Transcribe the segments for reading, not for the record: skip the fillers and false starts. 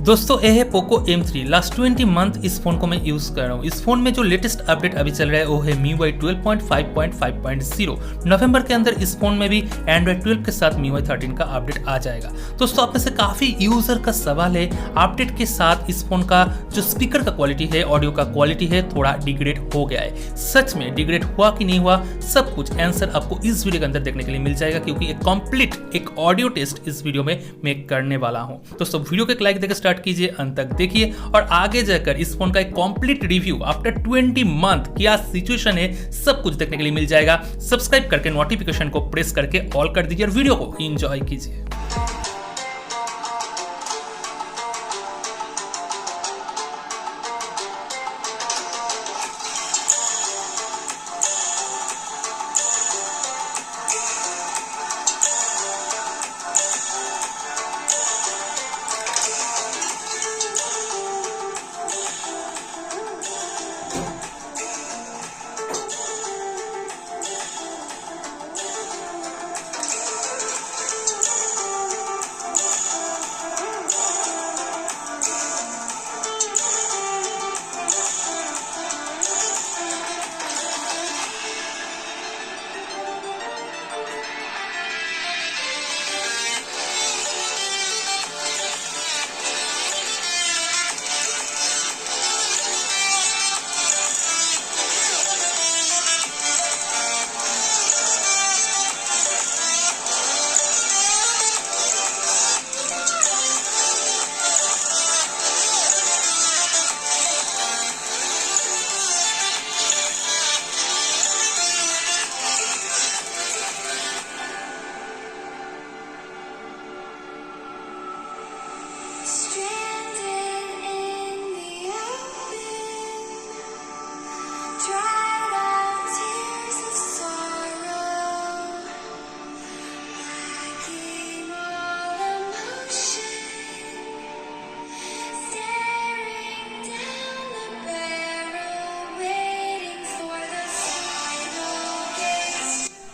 दोस्तों ये है पोको M3। लास्ट 20 मंथ इस फोन को मैं यूज कर रहा हूँ। इस फोन में जो लेटेस्ट अपडेट अभी चल रहा है वो है MIUI 12.5.5.0। नवंबर के अंदर इस फोन में भी Android 12 के साथ MIUI 13 का अपडेट आ जाएगा। दोस्तों आप में से काफी यूजर का सवाल है अपडेट के साथ इस फोन का जो स्पीकर का क्वालिटी है, ऑडियो का क्वालिटी है, थोड़ा डिग्रेड हो गया है। सच में डिग्रेड हुआ कि नहीं हुआ, सब कुछ आंसर आपको इस वीडियो के अंदर देखने के लिए मिल जाएगा, क्योंकि एक कंप्लीट एक ऑडियो टेस्ट इस वीडियो में मैं करने वाला हूँ। दोस्तों वीडियो को एक लाइक देकर स्टार्ट कीजिए, अंत तक देखिए और आगे जाकर इस फोन का एक कंप्लीट रिव्यू आफ्टर 20 मंथ क्या सिचुएशन है सब कुछ देखने के लिए मिल जाएगा। सब्सक्राइब करके नोटिफिकेशन को प्रेस करके ऑल कर दीजिए और वीडियो को एंजॉय कीजिए।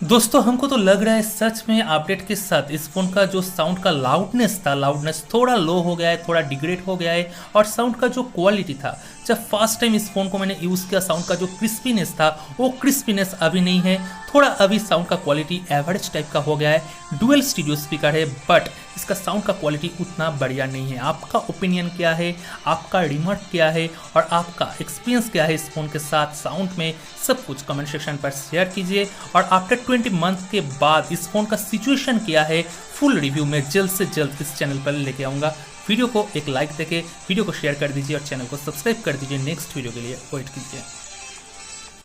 दोस्तों हमको तो लग रहा है सच में अपडेट के साथ इस फोन का जो साउंड का लाउडनेस था, लाउडनेस थोड़ा लो हो गया है, थोड़ा डिग्रेड हो गया है। और साउंड का जो क्वालिटी था, जब फर्स्ट टाइम इस फोन को मैंने यूज़ किया, साउंड का जो क्रिस्पीनेस था वो क्रिस्पीनेस अभी नहीं है। थोड़ा अभी साउंड का क्वालिटी एवरेज टाइप का हो गया है। डुअल स्टीरियो स्पीकर है बट इसका साउंड का क्वालिटी उतना बढ़िया नहीं है। आपका ओपिनियन क्या है, आपका रिमार्क क्या है और आपका एक्सपीरियंस क्या है इस फोन के साथ साउंड में, सब कुछ कमेंट सेक्शन पर शेयर कीजिए। और आफ्टर 20 मंथ के बाद इस फोन का सिचुएशन क्या है, फुल रिव्यू में जल्द से जल्द इस चैनल पर लेके आऊँगा। वीडियो को एक लाइक देके वीडियो को शेयर कर दीजिए और चैनल को सब्सक्राइब कर दीजिए। नेक्स्ट वीडियो के लिए वेट कीजिए।